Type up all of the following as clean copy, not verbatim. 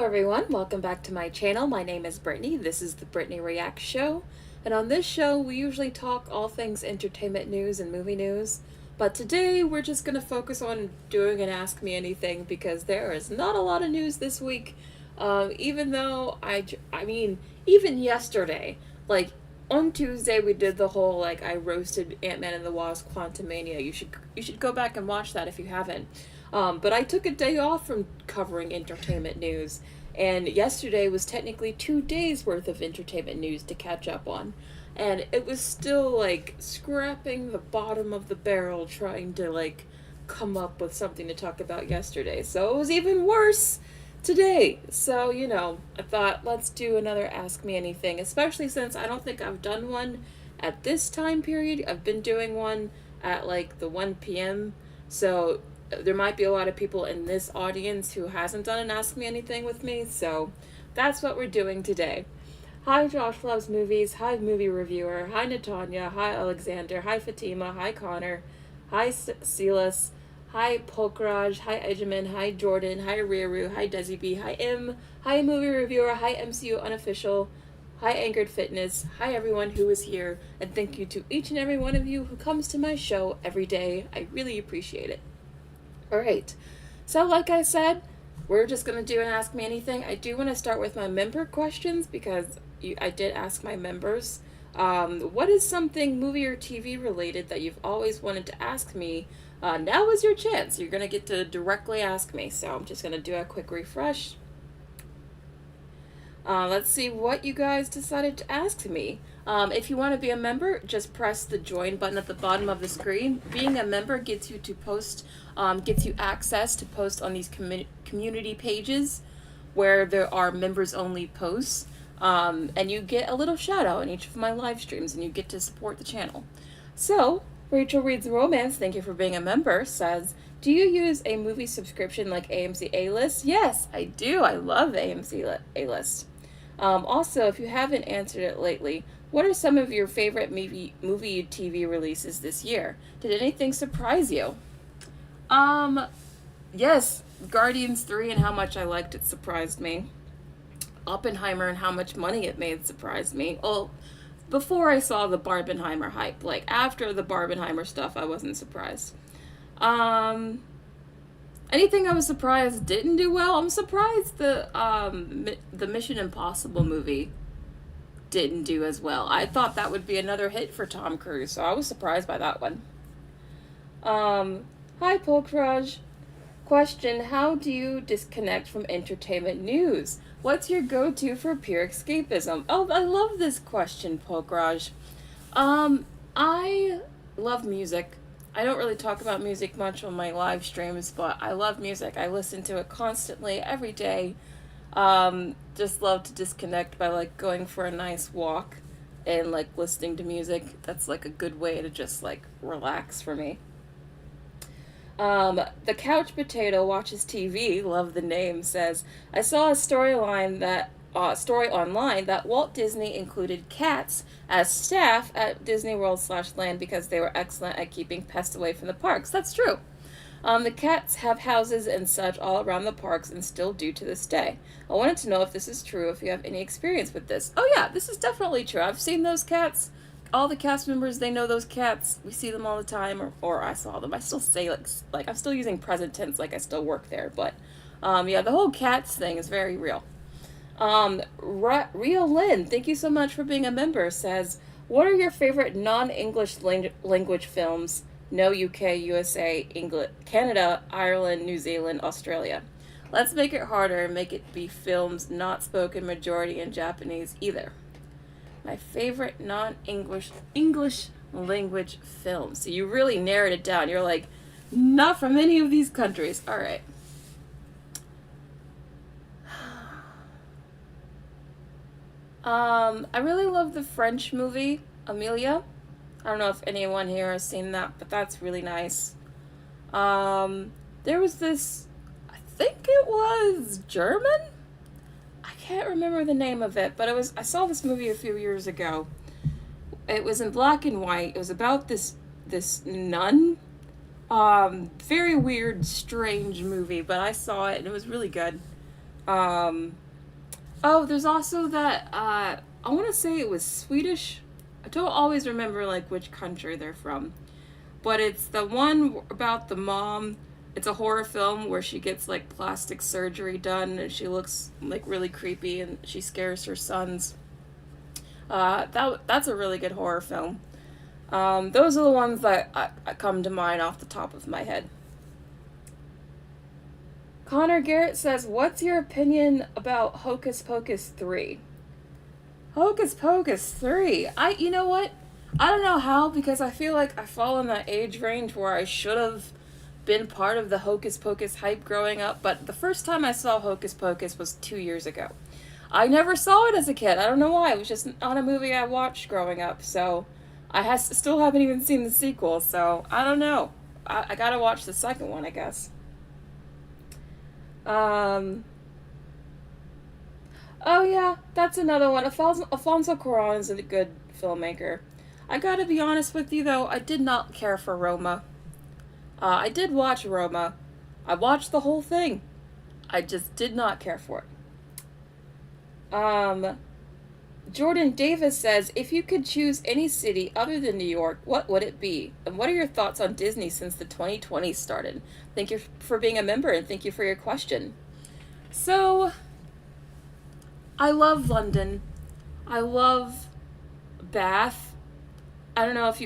everyone, welcome back to my channel. My name is Brittany. This is the Brittany Reacts Show. And on this show, we usually talk all things entertainment news and movie news. But today, we're just going to focus on doing an Ask Me Anything because there is not a lot of news this week. Even though, even yesterday, on Tuesday, we did the whole, I roasted Ant-Man and the Wasp Quantumania. You should go back and watch that if you haven't. But I took a day off from covering entertainment news, and yesterday was technically 2 days worth of entertainment news to catch up on. And it was still, scrapping the bottom of the barrel trying to, come up with something to talk about yesterday. So it was even worse today. So, I thought, let's do another Ask Me Anything, especially since I don't think I've done one at this time period. I've been doing one at, the 1 p.m., so there might be a lot of people in this audience who hasn't done an Ask Me Anything with me, so that's what we're doing today. Hi, Josh Loves Movies. Hi, Movie Reviewer. Hi, Natanya. Hi, Alexander. Hi, Fatima. Hi, Connor. Hi, Silas. Hi, Pokraj. Hi, Ejamin. Hi, Jordan. Hi, Riru. Hi, Desi B. Hi, M. Hi, Movie Reviewer. Hi, MCU Unofficial. Hi, Anchored Fitness. Hi, everyone who is here, and thank you to each and every one of you who comes to my show every day. I really appreciate it. Alright, so like I said, we're just going to do an Ask Me Anything. I do want to start with my member questions because I did ask my members. What is something movie or TV related that you've always wanted to ask me? Now is your chance. You're going to get to directly ask me. So I'm just going to do a quick refresh. Let's see what you guys decided to ask me. If you want to be a member, just press the join button at the bottom of the screen. Being a member gets you to post, gets you access to post on these community pages where there are members only posts. And you get a little shout out in each of my live streams and you get to support the channel. So, Rachel Reads Romance, thank you for being a member, says, do you use a movie subscription like AMC A-List? Yes, I do. I love AMC A-List. Also, if you haven't answered it lately, what are some of your favorite movie TV releases this year? Did anything surprise you? Yes, Guardians 3 and how much I liked it surprised me. Oppenheimer and how much money it made surprised me. Well, before I saw the Barbenheimer hype, after the Barbenheimer stuff, I wasn't surprised. Anything I was surprised didn't do well. I'm surprised the Mission Impossible movie didn't do as well. I thought that would be another hit for Tom Cruise, so I was surprised by that one. Hi, Polkraj. Question, how do you disconnect from entertainment news? What's your go-to for pure escapism? Oh, I love this question, Polkraj. I love music. I don't really talk about music much on my live streams, but I love music. I listen to it constantly, every day. Just love to disconnect by going for a nice walk and listening to music. That's a good way to just relax for me. The Couch Potato Watches TV, love the name, says, I saw a story online that Walt Disney included cats as staff at Disney World / Land because they were excellent at keeping pests away from the parks. That's true. The cats have houses and such all around the parks and still do to this day. I wanted to know if this is true, if you have any experience with this. Oh yeah, this is definitely true. I've seen those cats. All the cast members, they know those cats. We see them all the time, or I saw them. I still say, I'm still using present tense I still work there. But, yeah, the whole cats thing is very real. Real Lynn, thank you so much for being a member, says, what are your favorite non-English language films? No UK, USA, England, Canada, Ireland, New Zealand, Australia. Let's make it harder and make it be films not spoken majority in Japanese either. My favorite non-English language films. So you really narrowed it down. You're not from any of these countries. All right. I really love the French movie, Amelia. I don't know if anyone here has seen that, but that's really nice. There was this, I think it was German? I can't remember the name of it, but I saw this movie a few years ago. It was in black and white. It was about this nun. Very weird, strange movie, but I saw it and it was really good. Um, oh, there's also that, I want to say it was Swedish. I don't always remember, like, which country they're from. But it's the one about the mom. It's a horror film where she gets, like, plastic surgery done and she looks, like, really creepy and she scares her sons. That's a really good horror film. Those are the ones that I come to mind off the top of my head. Connor Garrett says, "What's your opinion about Hocus Pocus 3?" Hocus Pocus 3. You know what? I don't know how, because I feel like I fall in that age range where I should have been part of the Hocus Pocus hype growing up, but the first time I saw Hocus Pocus was 2 years ago. I never saw it as a kid. I don't know why. It was just not a movie I watched growing up, so still haven't even seen the sequel, so I don't know. I gotta watch the second one, I guess. Um, oh yeah, that's another one. Alfonso Cuarón is a good filmmaker. I gotta be honest with you though, I did not care for Roma. I did watch Roma. I watched the whole thing. I just did not care for it. Jordan Davis says, "If you could choose any city other than New York, what would it be? And what are your thoughts on Disney since the 2020s started?" Thank you for being a member and thank you for your question. So, I love London. I love Bath. I don't know if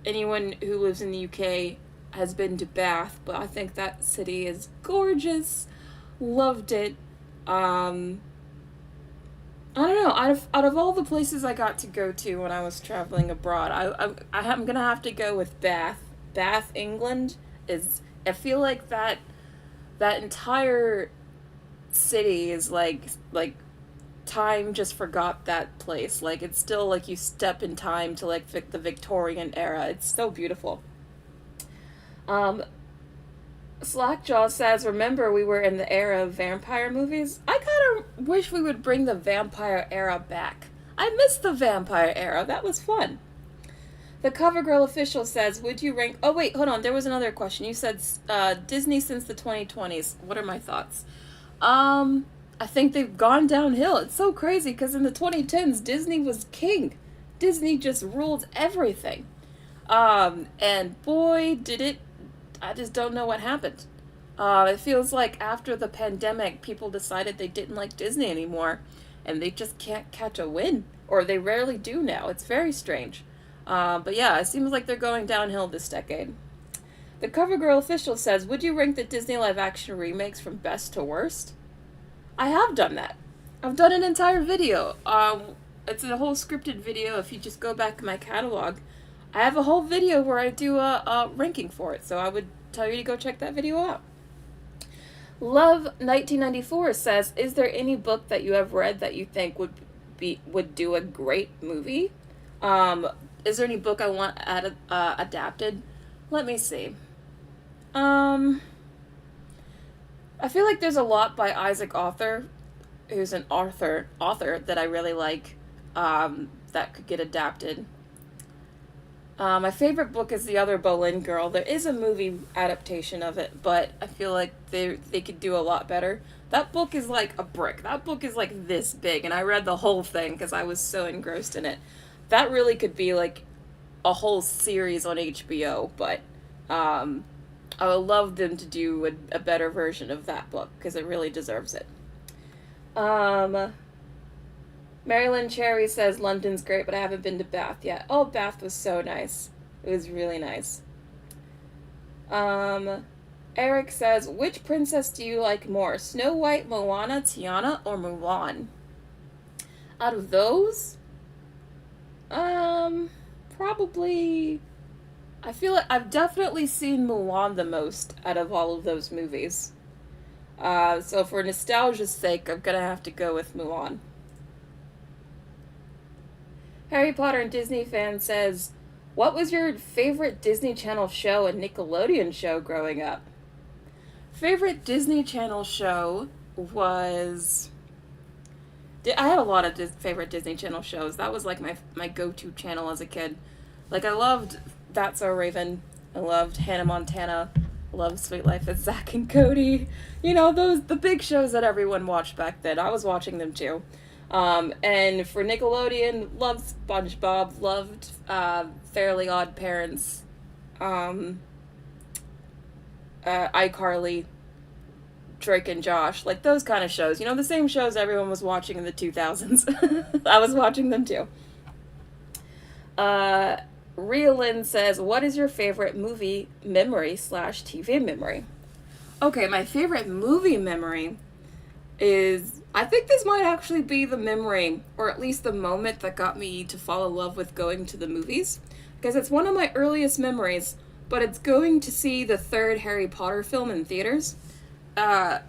anyone who lives in the UK has been to Bath, but I think that city is gorgeous. Loved it. I don't know. Out of all the places I got to go to when I was traveling abroad, I'm gonna have to go with Bath. Bath, England is. I feel like that entire city is like time just forgot that place. Like it's still like you step in time to like the Victorian era. It's so beautiful. Um, Slackjaw says, "Remember we were in the era of vampire movies? I kind of wish we would bring the vampire era back. I miss the vampire era. That was fun." The CoverGirl official says, "Would you rank..." Oh, wait, hold on. There was another question. You said Disney since the 2020s. What are my thoughts? I think they've gone downhill. It's so crazy because in the 2010s, Disney was king. Disney just ruled everything. And boy, did it... I just don't know what happened. It feels like after the pandemic, people decided they didn't like Disney anymore, and they just can't catch a win, or they rarely do now. It's very strange. But yeah, it seems like they're going downhill this decade. The CoverGirl official says, "Would you rank the Disney live-action remakes from best to worst?" I have done that. I've done an entire video. It's a whole scripted video. If you just go back in my catalog, I have a whole video where I do a ranking for it, so I would tell you to go check that video out. Love 1994 says, "Is there any book that you have read that you think would do a great movie?" Is there any book I want adapted? Let me see. I feel like there's a lot by Isaac Arthur, who's an author that I really like, that could get adapted. My favorite book is The Other Boleyn Girl. There is a movie adaptation of it, but I feel like they could do a lot better. That book is like a brick. That book is like this big, and I read the whole thing because I was so engrossed in it. That really could be like a whole series on HBO, but I would love them to do a better version of that book because it really deserves it. Marilyn Cherry says, "London's great, but I haven't been to Bath yet." Oh, Bath was so nice. It was really nice. Eric says, "Which princess do you like more? Snow White, Moana, Tiana, or Mulan?" Out of those, probably... I feel like I've definitely seen Mulan the most out of all of those movies. So for nostalgia's sake, I'm gonna have to go with Mulan. Harry Potter and Disney fan says, "What was your favorite Disney Channel show and Nickelodeon show growing up?" Favorite Disney Channel show was... I had a lot of favorite Disney Channel shows. That was like my go-to channel as a kid. Like I loved That's So Raven. I loved Hannah Montana. love Sweet Life of Zack and Cody. You know, the big shows that everyone watched back then. I was watching them too. And for Nickelodeon, loved SpongeBob, loved Fairly Odd Parents, iCarly, Drake and Josh, like those kind of shows. You know, the same shows everyone was watching in the 2000s. I was watching them too. Reelin says, what is your favorite movie memory / TV memory? Okay, my favorite movie memory is, I think this might actually be the memory, or at least the moment that got me to fall in love with going to the movies. Because it's one of my earliest memories, but it's going to see the third Harry Potter film in theaters. I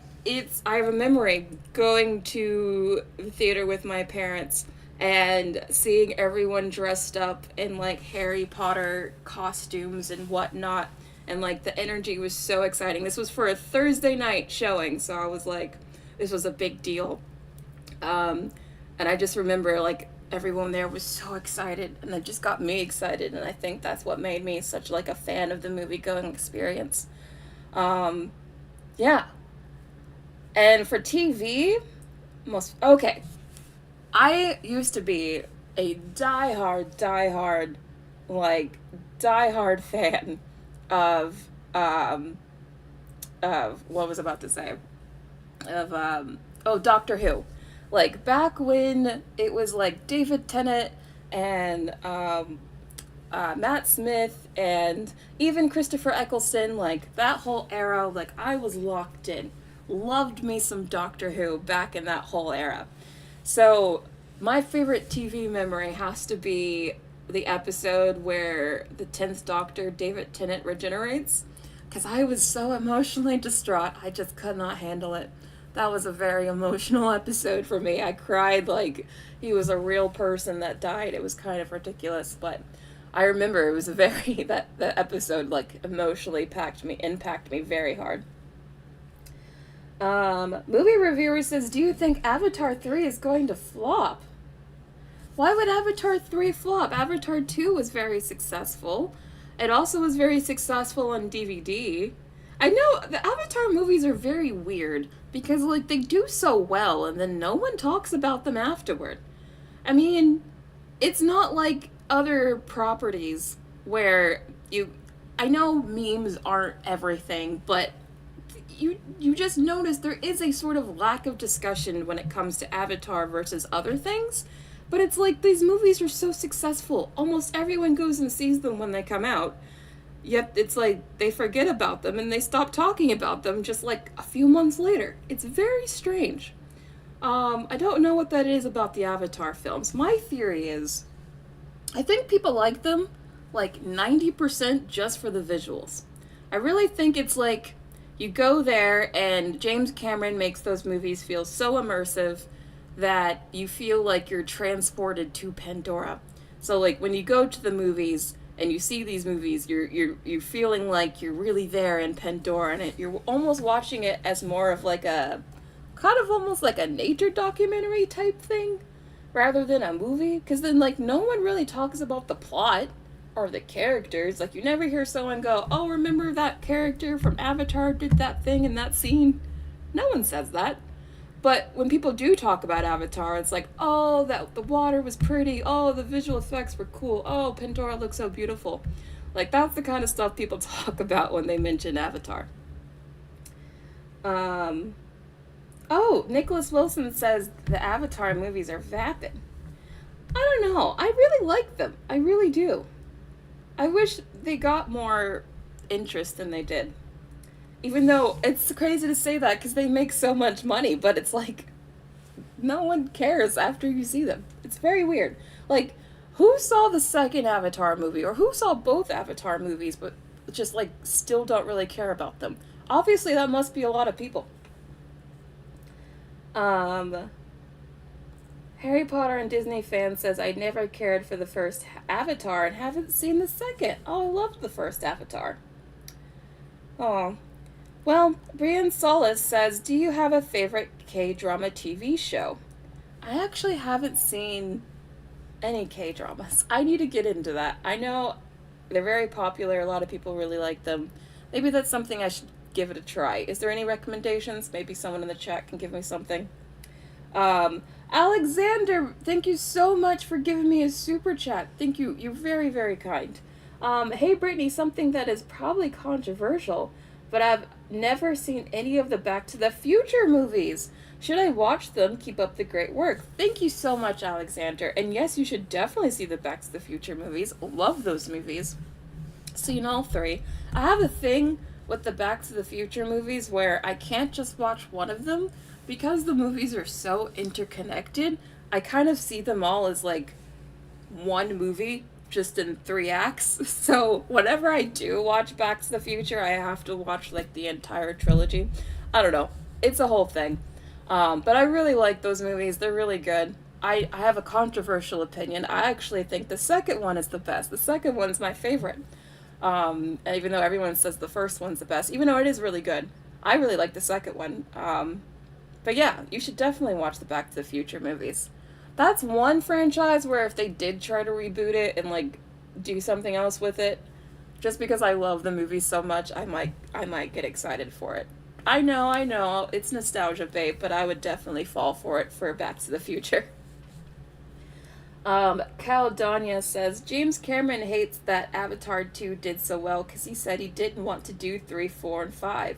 have a memory going to the theater with my parents and seeing everyone dressed up in like Harry Potter costumes and whatnot, and like the energy was so exciting. This was for a Thursday night showing, so I was like, this was a big deal. And I just remember like everyone there was so excited, and it just got me excited, and I think that's what made me such like a fan of the movie going experience. Yeah. And for TV, okay. I used to be a diehard fan of what was I about to say? Doctor Who. Like back when it was like David Tennant and Matt Smith and even Christopher Eccleston, like that whole era, like I was locked in. Loved me some Doctor Who back in that whole era. So my favorite TV memory has to be the episode where the 10th Doctor, David Tennant, regenerates. Because I was so emotionally distraught, I just could not handle it. That was a very emotional episode for me. I cried like he was a real person that died. It was kind of ridiculous, but I remember it was a very, that episode like emotionally impacted me very hard. Movie reviewer says, do you think Avatar 3 is going to flop? Why would Avatar 3 flop? Avatar 2 was very successful. It also was very successful on DVD. I know the Avatar movies are very weird because like they do so well and then no one talks about them afterward. I mean, it's not like other properties where I know memes aren't everything, but you just notice there is a sort of lack of discussion when it comes to Avatar versus other things. But it's like these movies are so successful. Almost everyone goes and sees them when they come out. Yet it's like they forget about them and they stop talking about them just like a few months later. It's very strange. I don't know what that is about the Avatar films. My theory is, I think people like them like 90% just for the visuals. I really think it's like, you go there and James Cameron makes those movies feel so immersive that you feel like you're transported to Pandora. So like when you go to the movies and you see these movies, you're feeling like you're really there in Pandora, and you're almost watching it as more of like a kind of almost like a nature documentary type thing rather than a movie, because then like no one really talks about the plot or the characters. Like you never hear someone go, oh, remember that character from Avatar did that thing in that scene? No one says that. But when people do talk about Avatar, it's like, oh, that the water was pretty, oh, the visual effects were cool, oh, Pandora looks so beautiful. Like that's the kind of stuff people talk about when they mention Avatar. Nicholas Wilson says the Avatar movies are vapid. I don't know. I really like them. I really do. I wish they got more interest than they did. Even though it's crazy to say that because they make so much money, but it's like no one cares after you see them. It's very weird. Like, who saw the second Avatar movie, or who saw both Avatar movies but just like still don't really care about them? Obviously that must be a lot of people. Harry Potter and Disney fan says, I never cared for the first Avatar and haven't seen the second. Oh, I loved the first Avatar. Oh. Well, Brian Solis says, do you have a favorite K-drama TV show? I actually haven't seen any K-dramas. I need to get into that. I know they're very popular. A lot of people really like them. Maybe that's something I should give it a try. Is there any recommendations? Maybe someone in the chat can give me something. Alexander, thank you so much for giving me a super chat. Thank you. You're very, very kind. Hey, Brittany, something that is probably controversial, but I've never seen any of the Back to the Future movies. Should I watch them? Keep up the great work. Thank you so much, Alexander. And yes, you should definitely see the Back to the Future movies. Love those movies. Seen all three. I have a thing with the Back to the Future movies where I can't just watch one of them because the movies are so interconnected. I kind of see them all as like one movie just in 3 acts. So whenever I do watch Back to the Future, I have to watch like the entire trilogy. I don't know. It's a whole thing. But I really like those movies. They're really good. I have a controversial opinion. I actually think the second one is the best. The second one's my favorite. Even though everyone says the first one's the best, even though it is really good, I really like the second one. But yeah, you should definitely watch the Back to the Future movies. That's one franchise where if they did try to reboot it and like do something else with it, just because I love the movie so much, I might get excited for it. I know, it's nostalgia bait, but I would definitely fall for it for Back to the Future. Caldania says, James Cameron hates that Avatar 2 did so well because he said he didn't want to do 3, 4, and 5.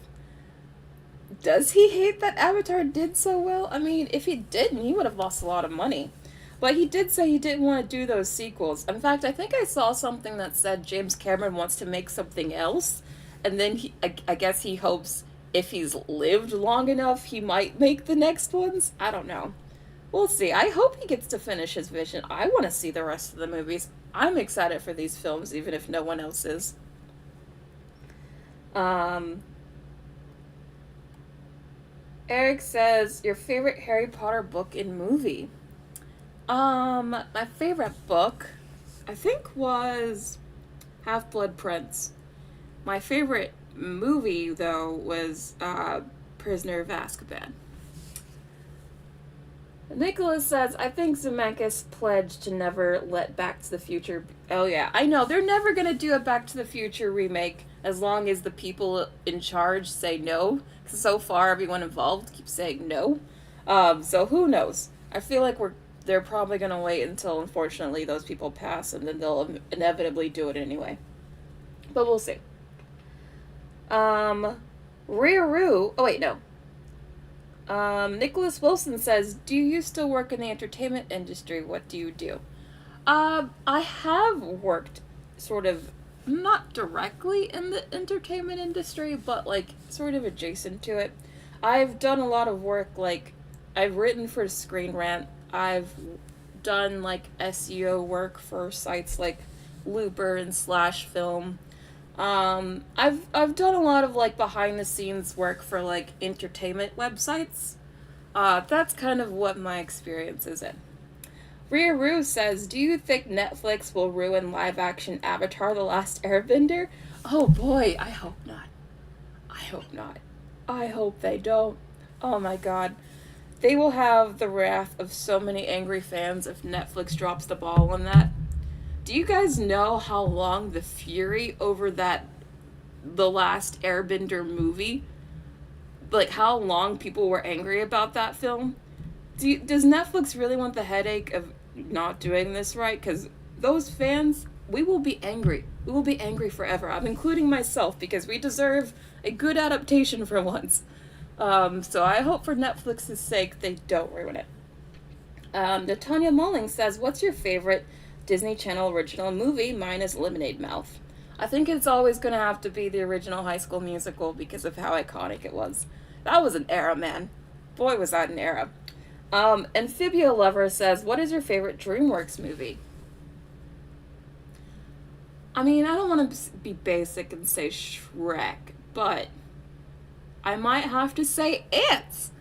Does he hate that Avatar did so well? I mean, if he didn't, he would have lost a lot of money. But he did say he didn't want to do those sequels. In fact, I think I saw something that said James Cameron wants to make something else, and then I guess he hopes if he's lived long enough, he might make the next ones. I don't know. We'll see. I hope he gets to finish his vision. I want to see the rest of the movies. I'm excited for these films, even if no one else is. Eric says, your favorite Harry Potter book and movie? My favorite book, I think, was Half-Blood Prince. My favorite movie, though, was Prisoner of Azkaban. Nicholas says, I think Zemeckis pledged to never let Back to the Future... Oh, yeah, I know. They're never going to do a Back to the Future remake as long as the people in charge say no. Because so far, everyone involved keeps saying no. So who knows? I feel like they're probably going to wait until, unfortunately, those people pass, and then they'll inevitably do it anyway. But we'll see. Ryu. Oh, wait, no. Nicholas Wilson says, do you still work in the entertainment industry? What do you do? I have worked sort of not directly in the entertainment industry, but like sort of adjacent to it. I've done a lot of work, like I've written for Screen Rant. I've done like SEO work for sites like Looper and Slash Film. I've done a lot of like behind the scenes work for like entertainment websites. That's kind of what my experience is in. Ryu says, do you think Netflix will ruin live action Avatar: The Last Airbender? Oh boy, I hope not. I hope not. I hope they don't. Oh my god. They will have the wrath of so many angry fans if Netflix drops the ball on that. Do you guys know how long the fury over The Last Airbender movie, like how long people were angry about that film? Does Netflix really want the headache of not doing this right? Because those fans, we will be angry. We will be angry forever. I'm including myself because we deserve a good adaptation for once. So I hope for Netflix's sake they don't ruin it. Natanya Mulling says, what's your favorite Disney Channel original movie? Mine is Lemonade Mouth. I think it's always going to have to be the original High School Musical because of how iconic it was. That was an era, man. Boy, was that an era. Amphibia Lover says, what is your favorite DreamWorks movie? I mean, I don't want to be basic and say Shrek, but I might have to say Ants.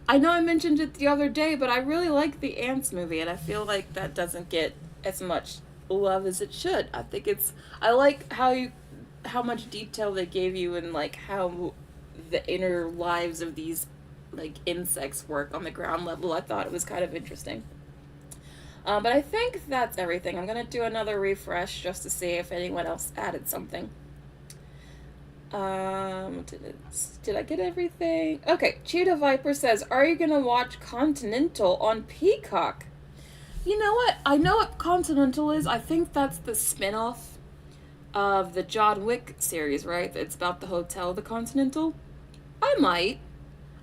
I know I mentioned it the other day, but I really like the Ants movie, and I feel like that doesn't get as much love as it should. I like how much detail they gave you and like how the inner lives of these like insects work on the ground level. I thought it was kind of interesting. But I think that's everything. I'm gonna do another refresh just to see if anyone else added something. Did I get everything? Okay, Cheetah Viper says, are you gonna watch Continental on Peacock? You know what? I know what Continental is. I think that's the spin-off of the John Wick series, right? It's about the hotel, the Continental. I might.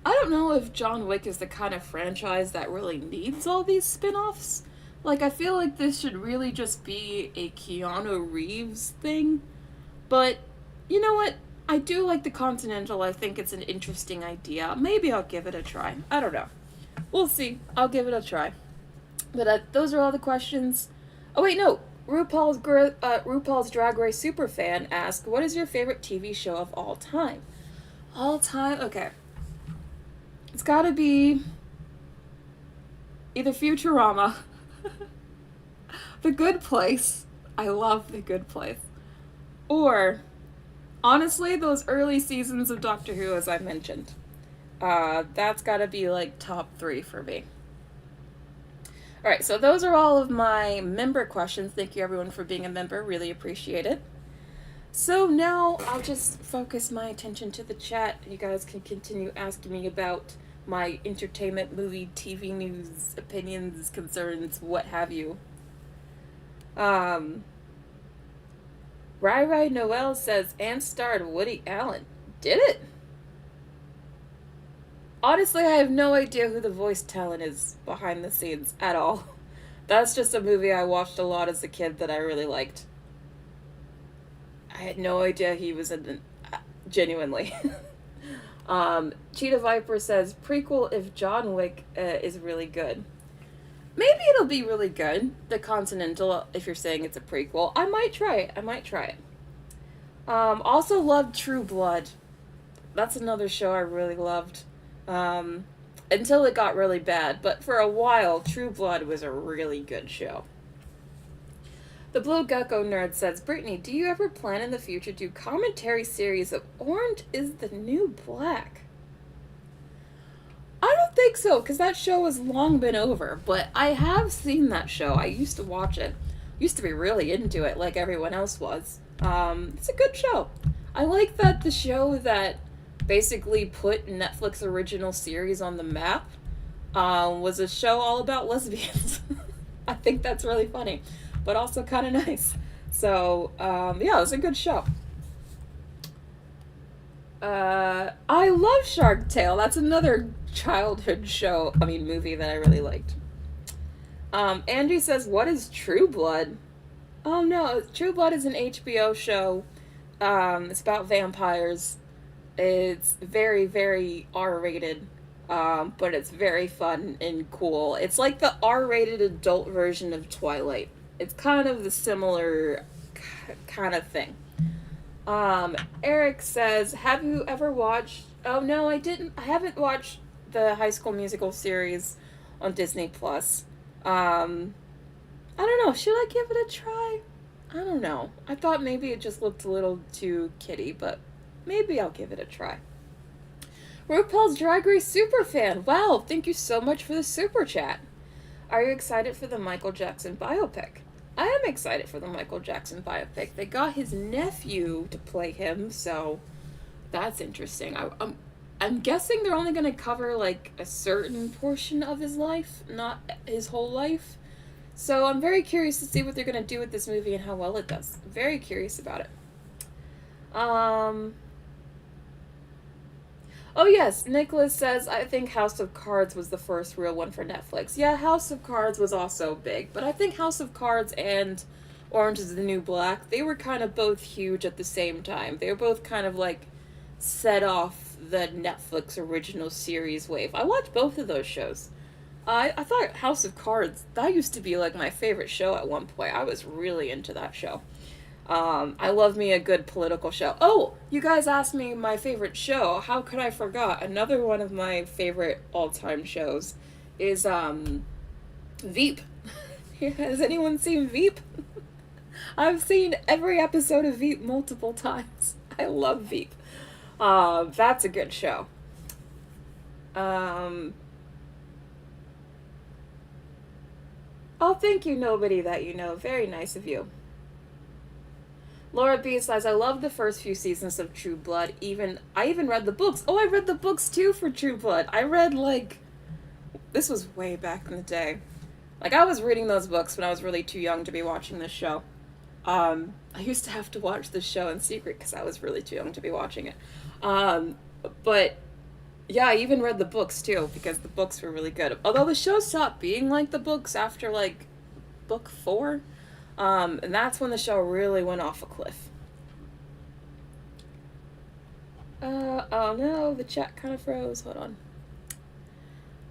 I don't know if John Wick is the kind of franchise that really needs all these spin-offs. Like, I feel like this should really just be a Keanu Reeves thing. But, you know what? I do like the Continental. I think it's an interesting idea. Maybe I'll give it a try. I don't know. We'll see. I'll give it a try. But those are all the questions. Oh, wait, no. RuPaul's Drag Race Superfan asked, what is your favorite TV show of all time? All time? Okay. It's gotta be either Futurama, The Good Place. I love The Good Place. Or, honestly, those early seasons of Doctor Who, as I mentioned. That's gotta be, like, top 3 for me. Alright, so those are all of my member questions. Thank you, everyone, for being a member. Really appreciate it. So now I'll just focus my attention to the chat. You guys can continue asking me about my entertainment, movie, TV news, opinions, concerns, what have you. Rai Rai Noel says, and starred Woody Allen. Did it? Honestly, I have no idea who the voice talent is behind the scenes at all. That's just a movie I watched a lot as a kid that I really liked. I had no idea he was in it, genuinely. Cheetah Viper says, prequel if John Wick is really good. Maybe it'll be really good. The Continental, if you're saying it's a prequel. I might try it. Also loved True Blood. That's another show I really loved. Until it got really bad. But for a while, True Blood was a really good show. The Blue Gecko Nerd says, Brittany, do you ever plan in the future to do commentary series of Orange is the New Black? I don't think so, because that show has long been over, but I have seen that show. I used to watch it. Used to be really into it, like everyone else was. It's a good show. I like that the show that basically put Netflix original series on the map was a show all about lesbians. I think that's really funny, but also kind of nice. So, yeah, it was a good show. I love Shark Tale. That's another childhood movie that I really liked. Angie says, what is True Blood? Oh no, True Blood is an HBO show. It's about vampires. It's very, very R-rated, but it's very fun and cool. It's like the R-rated adult version of Twilight. It's kind of the similar kind of thing. Eric says, have you ever watched... Oh, no, I didn't. I haven't watched the High School Musical series on Disney+. I don't know. Should I give it a try? I don't know. I thought maybe it just looked a little too kiddie, but maybe I'll give it a try. RuPaul's Drag Race Superfan. Wow, thank you so much for the super chat. Are you excited for the Michael Jackson biopic? I am excited for the Michael Jackson biopic. They got his nephew to play him, so that's interesting. I'm guessing they're only going to cover, like, a certain portion of his life, not his whole life. So I'm very curious to see what they're going to do with this movie and how well it does. Very curious about it. Oh yes, Nicholas says, I think House of Cards was the first real one for Netflix. Yeah, House of Cards was also big, but I think House of Cards and Orange is the New Black, they were kind of both huge at the same time. They were both kind of like set off the Netflix original series wave. I watched both of those shows. I thought House of Cards, that used to be like my favorite show at one point. I was really into that show. I love me a good political show. Oh, you guys asked me my favorite show. How could I forget? Another one of my favorite all-time shows is, Veep. Has anyone seen Veep? I've seen every episode of Veep multiple times. I love Veep. That's a good show. Oh, thank you, nobody that you know. Very nice of you. Laura B says, I love the first few seasons of True Blood. I even read the books. Oh, I read the books too for True Blood. I read like this was way back in the day. Like I was reading those books when I was really too young to be watching this show. I used to have to watch this show in secret because I was really too young to be watching it. Um, but yeah, I even read the books too because the books were really good. Although the show stopped being like the books after like book 4. And that's when the show really went off a cliff. Oh no, the chat kind of froze. Hold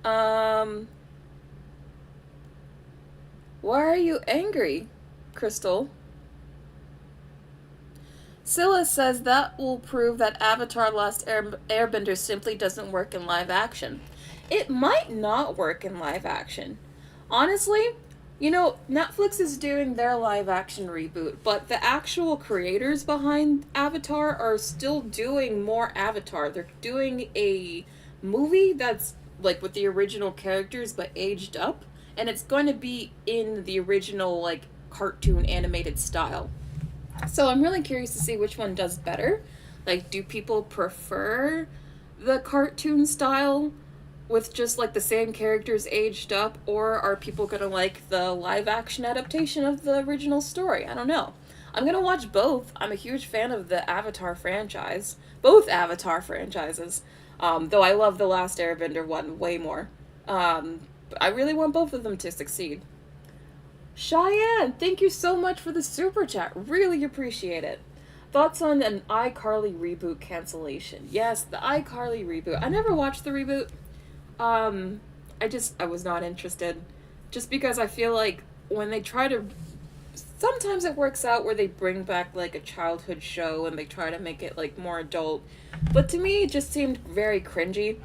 on. Why are you angry, Crystal? Scylla says that will prove that Avatar Last Airbender simply doesn't work in live action. It might not work in live action. Honestly, you know, Netflix is doing their live action reboot, but the actual creators behind Avatar are still doing more Avatar. They're doing a movie that's like with the original characters but aged up, and it's going to be in the original like cartoon animated style. So I'm really curious to see which one does better. Like, do people prefer the cartoon style with just like the same characters aged up, or are people gonna like the live action adaptation of the original story? I don't know. I'm gonna watch both. I'm a huge fan of the Avatar franchise, both Avatar franchises. Though I love the Last Airbender one way more. I really want both of them to succeed. Cheyenne, thank you so much for the super chat. Really appreciate it. Thoughts on an iCarly reboot cancellation? Yes, the iCarly reboot. I never watched the reboot. I was not interested. Just because I feel like when they try to, sometimes it works out where they bring back like a childhood show and they try to make it like more adult. But to me, it just seemed very cringy.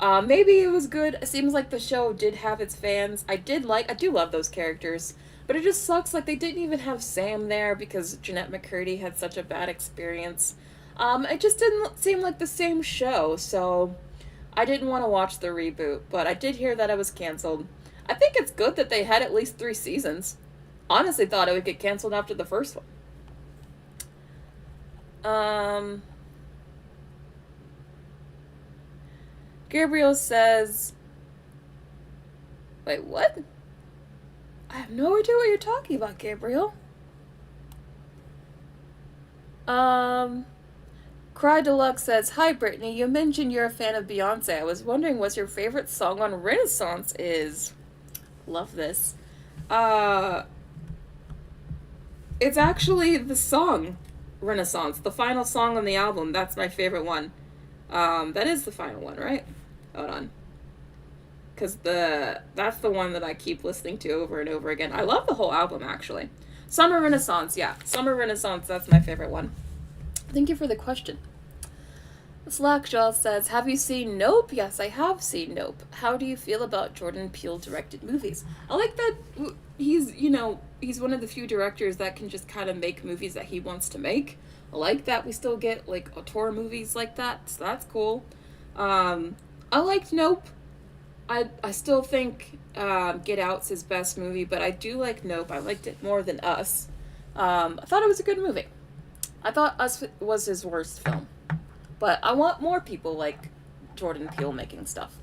Maybe it was good. It seems like the show did have its fans. I do love those characters. But it just sucks, like, they didn't even have Sam there because Jeanette McCurdy had such a bad experience. It just didn't seem like the same show, so I didn't want to watch the reboot, but I did hear that it was canceled. I think it's good that they had at least 3 seasons. Honestly thought it would get canceled after the first one. Gabriel says... Wait, what? I have no idea what you're talking about, Gabriel. Cry Deluxe says, Hi, Brittany. You mentioned you're a fan of Beyonce. I was wondering what your favorite song on Renaissance is. Love this. It's actually the song Renaissance, the final song on the album. That's my favorite one. That is the final one, right? Hold on. Because that's the one that I keep listening to over and over again. I love the whole album, actually. Summer Renaissance, yeah. Summer Renaissance, that's my favorite one. Thank you for the question. Slackjaw says, have you seen Nope? Yes, I have seen Nope. How do you feel about Jordan Peele directed movies? I like that he's one of the few directors that can just kind of make movies that he wants to make. I like that we still get, like, auteur movies like that, so that's cool. I liked Nope. I still think Get Out's his best movie, but I do like Nope. I liked it more than Us. I thought it was a good movie. I thought Us was his worst film. But I want more people like Jordan Peele making stuff.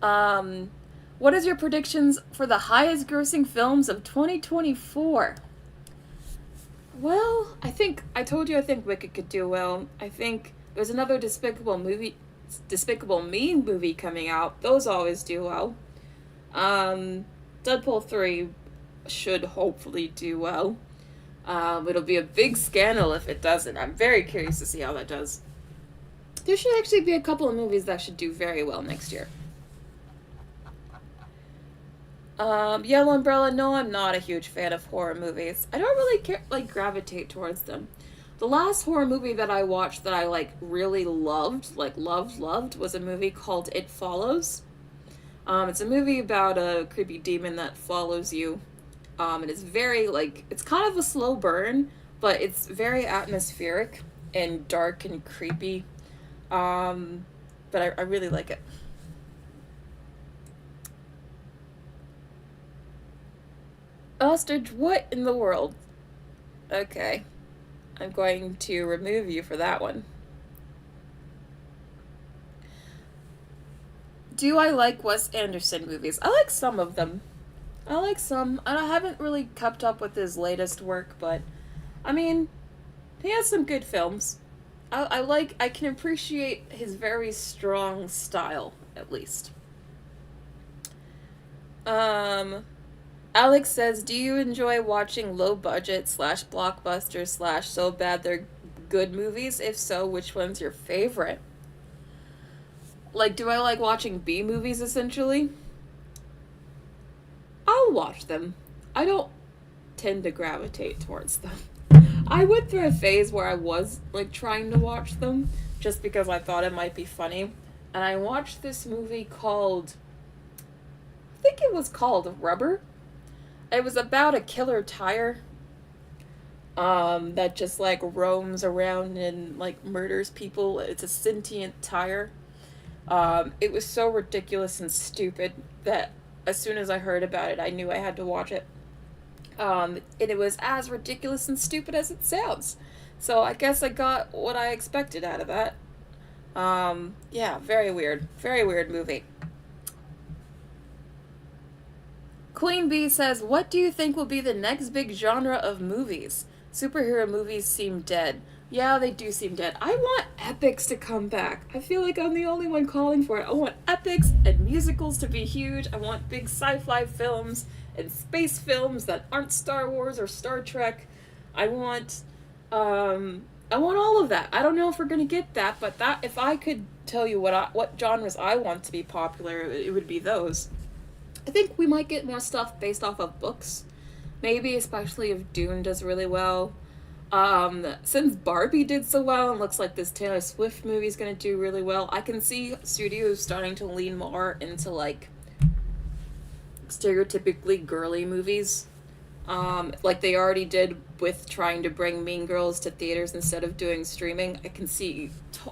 What is your predictions for the highest grossing films of 2024? Well, I told you I think Wicked could do well. I think there's another Despicable Me movie coming out. Those always do well. Deadpool 3 should hopefully do well. It'll be a big scandal if it doesn't. I'm very curious to see how that does. There should actually be a couple of movies that should do very well next year. Yellow Umbrella, no, I'm not a huge fan of horror movies. I don't really gravitate towards them. The last horror movie that I watched that I, really loved, was a movie called It Follows. It's a movie about a creepy demon that follows you. And it's very, it's kind of a slow burn, but it's very atmospheric and dark and creepy. But I really like it. Ostrich, what in the world? Okay. I'm going to remove you for that one. Do I like Wes Anderson movies? I like some of them. I like some. I haven't really kept up with his latest work, but I mean, he has some good films. I can appreciate his very strong style, at least. Um, Alex says, do you enjoy watching low budget slash blockbuster slash so bad they're good movies? If so, which one's your favorite? Like, do I like watching B movies essentially? I'll watch them. I don't tend to gravitate towards them. I went through a phase where I was like trying to watch them just because I thought it might be funny. And I watched this movie called, I think it was called Rubber. It was about a killer tire that just like roams around and like murders people. It's a sentient tire. It was so ridiculous and stupid that as soon as I heard about it, I knew I had to watch it. And it was as ridiculous and stupid as it sounds. So I guess I got what I expected out of that. Yeah, very weird. Very weird movie. Queen Bee says, what do you think will be the next big genre of movies? Superhero movies seem dead. Yeah, they do seem dead. I want epics to come back. I feel like I'm the only one calling for it. I want epics and musicals to be huge. I want big sci-fi films and space films that aren't Star Wars or Star Trek. I want all of that. I don't know if we're gonna get that, but that if I could tell you what genres I want to be popular, it would be those. I think we might get more stuff based off of books. Maybe, especially if Dune does really well. Since Barbie did so well and looks like this Taylor Swift movie is going to do really well, I can see studios starting to lean more into like stereotypically girly movies. Like they already did with trying to bring Mean Girls to theaters instead of doing streaming.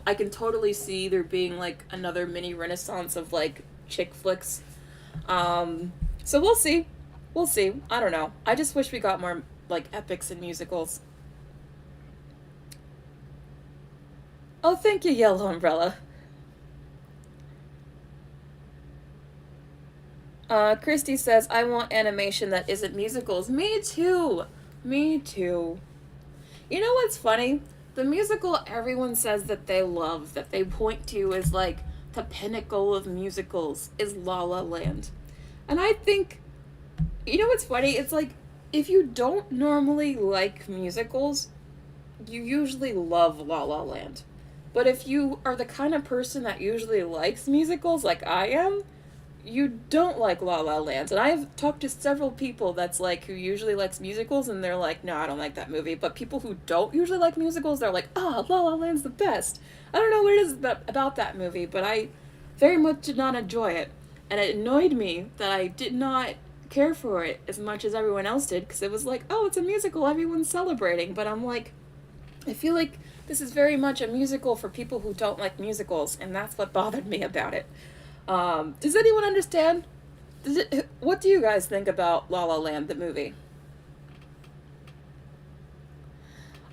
I can totally see there being like another mini renaissance of like chick flicks. So we'll see. We'll see. I don't know. I just wish we got more like epics and musicals. Oh, thank you, Yellow Umbrella. Christy says, I want animation that isn't musicals. Me too. Me too. You know what's funny? The musical everyone says that they love, that they point to as like the pinnacle of musicals, is La La Land. And I think, you know what's funny? It's like, if you don't normally like musicals, you usually love La La Land. But if you are the kind of person that usually likes musicals, like I am, you don't like La La Land. And I've talked to several people that's like, who usually likes musicals, and they're like, no, I don't like that movie. But people who don't usually like musicals, they're like, oh, La La Land's the best. I don't know what it is about that movie, but I very much did not enjoy it. And it annoyed me that I did not care for it as much as everyone else did, because it was like, oh, it's a musical, everyone's celebrating. But I'm like, I feel like this is very much a musical for people who don't like musicals, and that's what bothered me about it. Does anyone understand? What do you guys think about La La Land, the movie?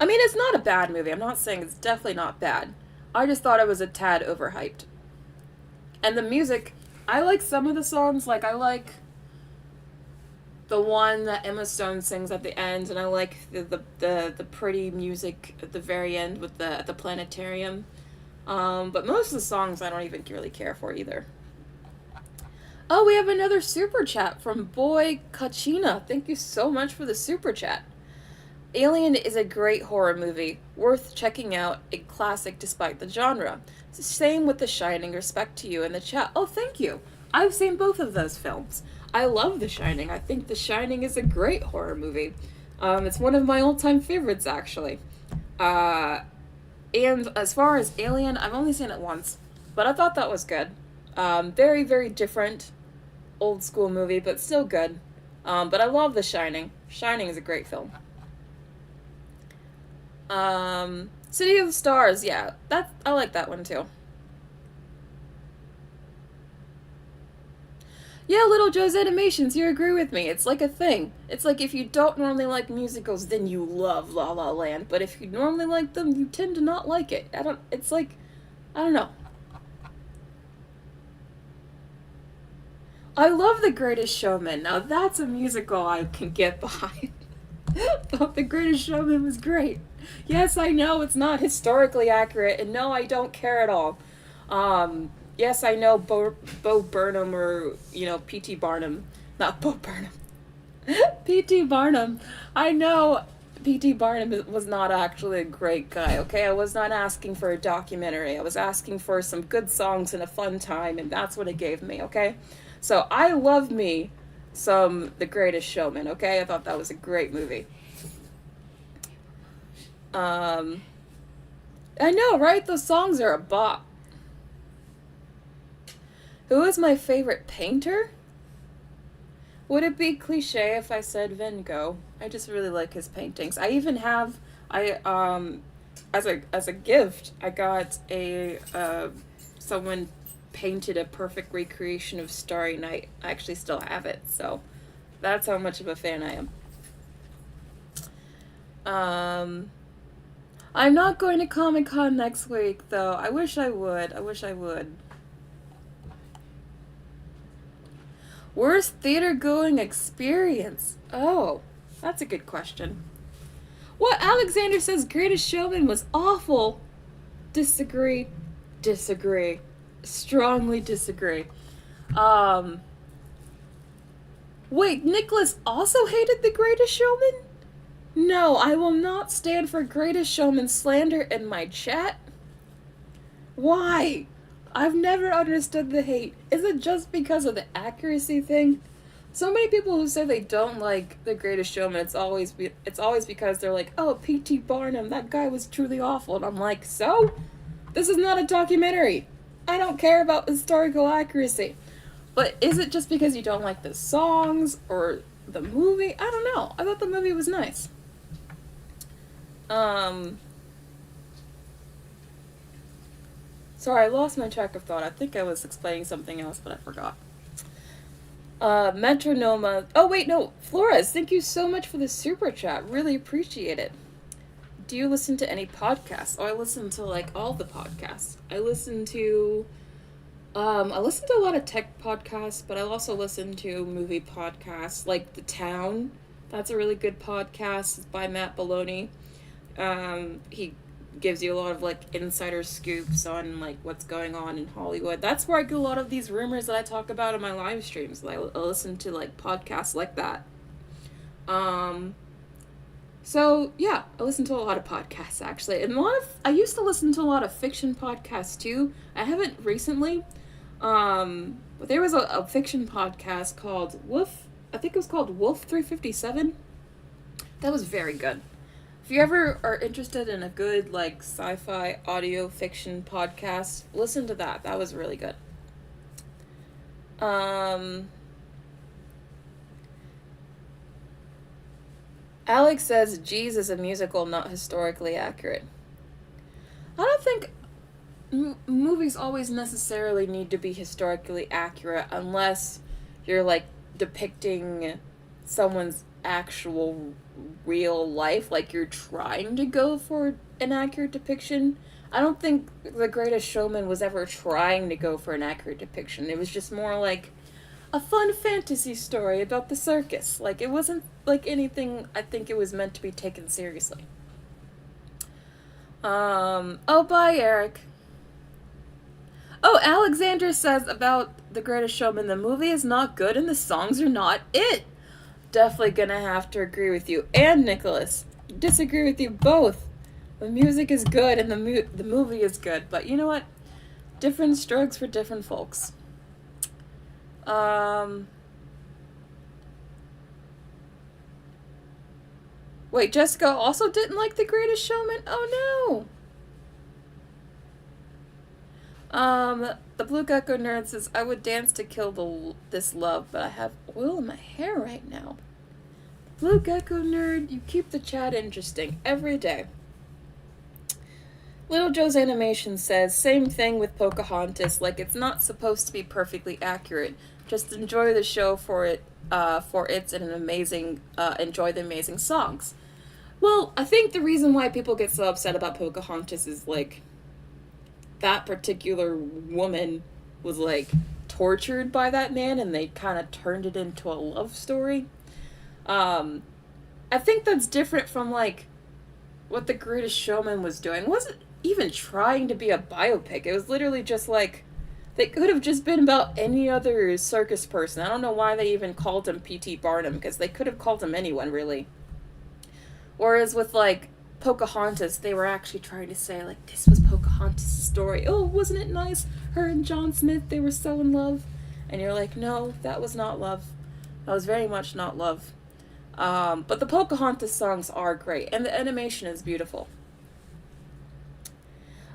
I mean, it's not a bad movie. I'm not saying it's definitely not bad. I just thought it was a tad overhyped. And the music, I like some of the songs. Like, I like the one that Emma Stone sings at the end, and I like the pretty music at the very end with the planetarium. But most of the songs I don't even really care for either. Oh, we have another super chat from Boy Kachina. Thank you so much for the super chat. Alien is a great horror movie, worth checking out, a classic despite the genre. Same with The Shining, respect to you in the chat. Oh, thank you. I've seen both of those films. I love The Shining. I think The Shining is a great horror movie. It's one of my all-time favorites, actually. And as far as Alien, I've only seen it once, but I thought that was good. Very, very different, old school movie, but still good. But I love The Shining. Shining is a great film. City of the Stars, yeah, I like that one too. Yeah, Little Joe's Animations, you agree with me. It's like a thing. It's like if you don't normally like musicals, then you love La La Land. But if you normally like them, you tend to not like it. It's like, I don't know. I love The Greatest Showman. Now that's a musical I can get behind. Thought The Greatest Showman was great. Yes, I know it's not historically accurate, and no, I don't care at all. Yes, I know Bo Burnham or, P.T. Barnum. Not Bo Burnham. P.T. Barnum. I know P.T. Barnum was not actually a great guy, okay? I was not asking for a documentary. I was asking for some good songs and a fun time, and that's what it gave me, okay? So I love me some The Greatest Showman, okay? I thought that was a great movie. I know, right? Those songs are a bop. Who is my favorite painter? Would it be cliche if I said Van Gogh? I just really like his paintings. I even have, as a gift, I got someone painted a perfect recreation of Starry Night. I actually still have it, so that's how much of a fan I am. I'm not going to Comic-Con next week, though. I wish I would. Worst theater-going experience? Oh, that's a good question. What? Alexander says Greatest Showman was awful. Disagree. Strongly disagree. Wait, Nicholas also hated The Greatest Showman? No, I will not stand for Greatest Showman slander in my chat. Why? I've never understood the hate. Is it just because of the accuracy thing? So many people who say they don't like The Greatest Showman, it's always because they're like, oh, P.T. Barnum, that guy was truly awful. And I'm like, so? This is not a documentary. I don't care about historical accuracy. But is it just because you don't like the songs or the movie? I don't know. I thought the movie was nice. Sorry, I lost my track of thought. I think I was explaining something else, but I forgot. Metronoma. Oh, wait, no. Flores, thank you so much for the super chat. Really appreciate it. Do you listen to any podcasts? Oh, I listen to, all the podcasts. I listen to a lot of tech podcasts, but I also listen to movie podcasts, like The Town. That's a really good podcast. It's by Matt Maloney. He gives you a lot of insider scoops on what's going on in Hollywood. That's where I get a lot of these rumors that I talk about in my live streams. I listen to podcasts like that. So yeah, I listen to a lot of podcasts actually, and I used to listen to a lot of fiction podcasts too. I haven't recently, but there was a fiction podcast called Wolf. I think it was called Wolf 357. That was very good. If you ever are interested in a good, sci-fi audio fiction podcast, listen to that. That was really good. Alex says, Jeez is a musical, not historically accurate. I don't think movies always necessarily need to be historically accurate unless you're, depicting someone's actual real life, you're trying to go for an accurate depiction. I don't think The Greatest Showman was ever trying to go for an accurate depiction. It was just more a fun fantasy story about the circus. It wasn't anything I think it was meant to be taken seriously. Oh, bye, Eric. Oh, Alexander says about The Greatest Showman, the movie is not good and the songs are not it. Definitely gonna have to agree with you. And Nicholas, disagree with you both. The music is good and the movie is good. But you know what? Different strokes for different folks. Wait, Jessica also didn't like The Greatest Showman? Oh no! The Blue Gecko Nerd says, I would dance to kill this love, but I have oil in my hair right now. Blue Gecko Nerd, you keep the chat interesting every day. Little Joe's Animation says, same thing with Pocahontas, it's not supposed to be perfectly accurate. Just enjoy the show for its an amazing, enjoy the amazing songs. Well, I think the reason why people get so upset about Pocahontas is, like, that particular woman was, like, tortured by that man, and they kind of turned it into a love story. I think that's different from, like, what The Greatest Showman was doing. It wasn't even trying to be a biopic. It was literally just, like, they could have just been about any other circus person. I don't know why they even called him P.T. Barnum, because they could have called him anyone, really. Whereas with, like, Pocahontas, they were actually trying to say, like, this was Pocahontas' story. Oh, wasn't it nice? Her and John Smith, they were so in love. And you're like, no, that was not love. That was very much not love. But the Pocahontas songs are great, and the animation is beautiful.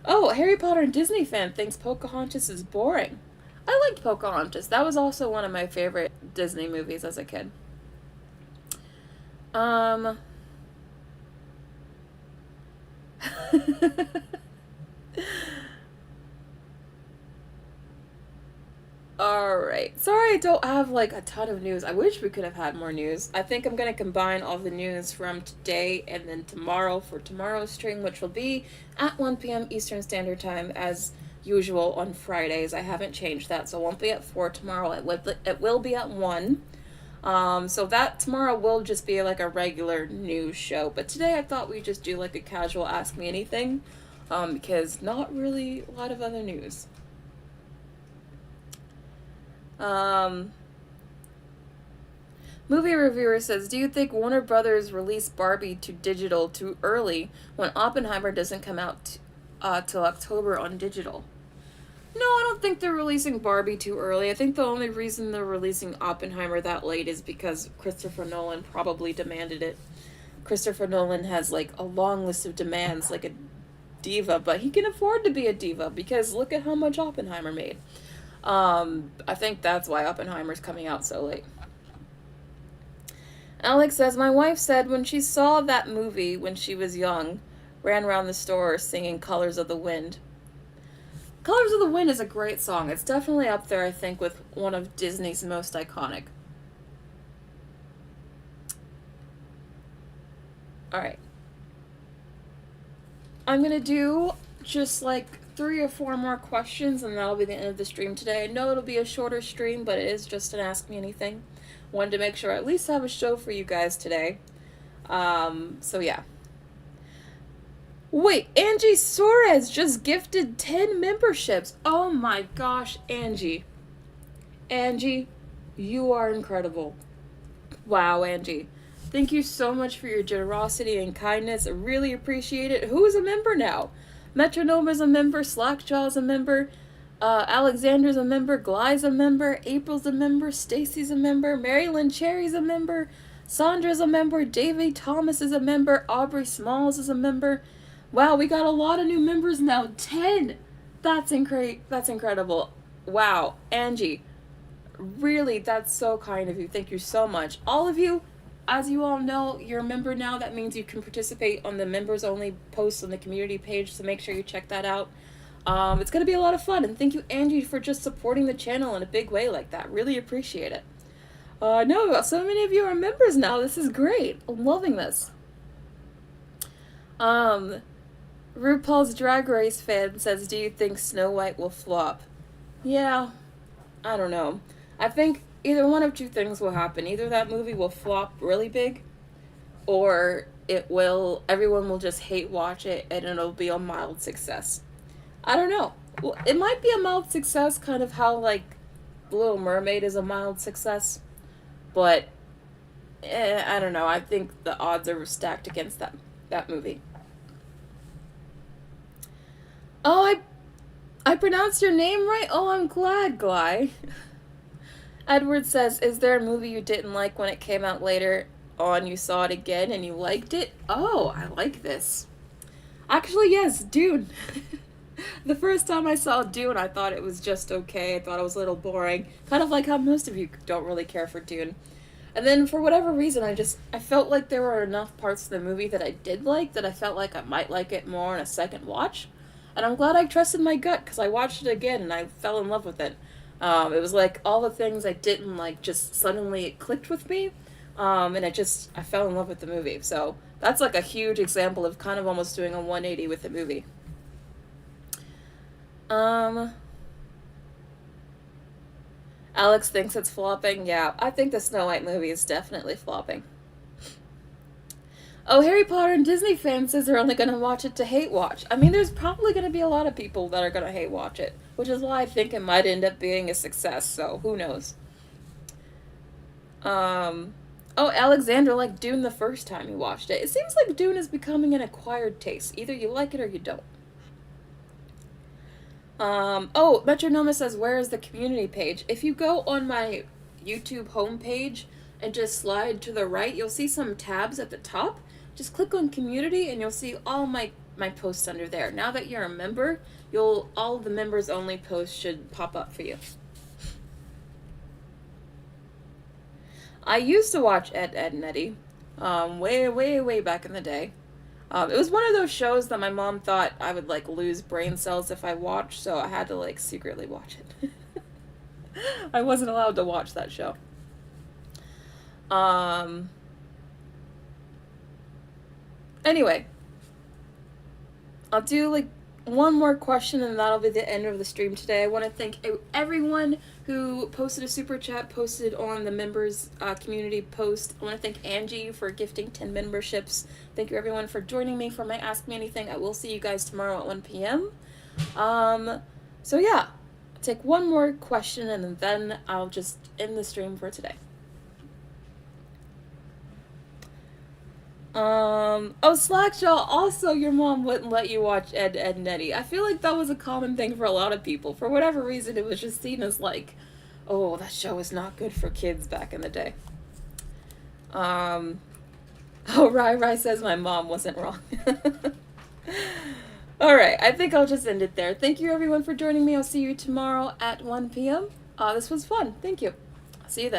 Oh, a Harry Potter and Disney fan thinks Pocahontas is boring. I liked Pocahontas. That was also one of my favorite Disney movies as a kid. Alright. Sorry I don't have, like, a ton of news. I wish we could have had more news. I think I'm gonna combine all the news from today and then tomorrow for tomorrow's stream, which will be at 1 p.m. Eastern Standard Time, as usual on Fridays. I haven't changed that, so it won't be at 4 tomorrow. It will be at 1. So that tomorrow will just be, like, a regular news show. But today I thought we'd just do, like, a casual Ask Me Anything, because not really a lot of other news. Movie reviewer says, do you think Warner Brothers released Barbie to digital too early when Oppenheimer doesn't come out till October on digital? No, I don't think they're releasing Barbie too early. I think the only reason they're releasing Oppenheimer that late is because Christopher Nolan probably demanded it. Christopher Nolan has, like, a long list of demands, like a diva, but he can afford to be a diva because look at how much Oppenheimer made. I think that's why Oppenheimer's coming out so late. Alex says, my wife said when she saw that movie when she was young, ran around the store singing Colors of the Wind. Colors of the Wind is a great song. It's definitely up there, I think, with one of Disney's most iconic. Alright. I'm gonna do just, like, 3 or 4 more questions, and that'll be the end of the stream today. I know it'll be a shorter stream, but it is just an Ask Me Anything. Wanted to make sure I at least have a show for you guys today. So yeah. Wait, Angie Suarez just gifted 10 memberships. Oh my gosh, Angie. Angie, you are incredible. Wow, Angie. Thank you so much for your generosity and kindness. I really appreciate it. Who is a member now? Metronome is a member, Slackjaw's a member, Alexander's a member, Gly's a member, April's a member, Stacy's a member, Marilyn Cherry's a member, Sandra's a member, Davey Thomas is a member, Aubrey Smalls is a member. Wow, we got a lot of new members now. 10! That's incredible. Wow, Angie, really, that's so kind of you. Thank you so much. All of you, as you all know, you're a member now. That means you can participate on the members only posts on the community page, so make sure you check that out. It's going to be a lot of fun, and thank you, Angie, for just supporting the channel in a big way like that. Really appreciate it. No, so many of you are members now. This is great. I'm loving this. RuPaul's Drag Race fan says, do you think Snow White will flop? Yeah, I don't know. I think either one of two things will happen. Either that movie will flop really big, or everyone will just hate watch it and it'll be a mild success. I don't know. Well, it might be a mild success, kind of how, like, Little Mermaid is a mild success, but I don't know. I think the odds are stacked against that movie. Oh, I pronounced your name right? Oh, I'm glad, Gly. Edward says, is there a movie you didn't like when it came out later on, you saw it again and you liked it? Oh, I like this. Actually, yes, Dune. The first time I saw Dune, I thought it was just okay. I thought it was a little boring. Kind of like how most of you don't really care for Dune. And then, for whatever reason, I felt like there were enough parts of the movie that I did like, that I felt like I might like it more on a second watch. And I'm glad I trusted my gut, because I watched it again and I fell in love with it. It was like all the things I didn't like just suddenly it clicked with me, and I fell in love with the movie. So that's like a huge example of kind of almost doing a 180 with the movie. Um, Alex thinks it's flopping. Yeah, I think the Snow White movie is definitely flopping. Oh, Harry Potter and Disney fans says they're only going to watch it to hate watch. I mean, there's probably going to be a lot of people that are going to hate watch it, which is why I think it might end up being a success, so who knows. Um, oh, Alexander liked Dune the first time he watched it. It seems like Dune is becoming an acquired taste. Either you like it or you don't. Oh, Metronoma says, where is the community page? If you go on my YouTube homepage and just slide to the right, you'll see some tabs at the top. Just click on community and you'll see all my posts under there. Now that you're a member, all the members only posts should pop up for you. I used to watch Ed, Ed and Eddie, way back in the day. It was one of those shows that my mom thought I would like lose brain cells if I watched, so I had to like secretly watch it. I wasn't allowed to watch that show. Um. Anyway, I'll do like one more question and that'll be the end of the stream today. I want to thank everyone who posted a super chat, posted on the members community post. I want to thank Angie for gifting 10 memberships. Thank you everyone for joining me for my Ask Me Anything. I will see you guys tomorrow at 1 p.m. So yeah, I'll take one more question and then I'll just end the stream for today. Oh, Slackshaw, also your mom wouldn't let you watch Ed, Ed and Eddie. I feel like that was a common thing for a lot of people. For whatever reason, it was just seen as like, oh, that show is not good for kids back in the day. Oh, Rai says my mom wasn't wrong. Alright, I think I'll just end it there. Thank you everyone for joining me. I'll see you tomorrow at 1 p.m. This was fun. Thank you. See you then.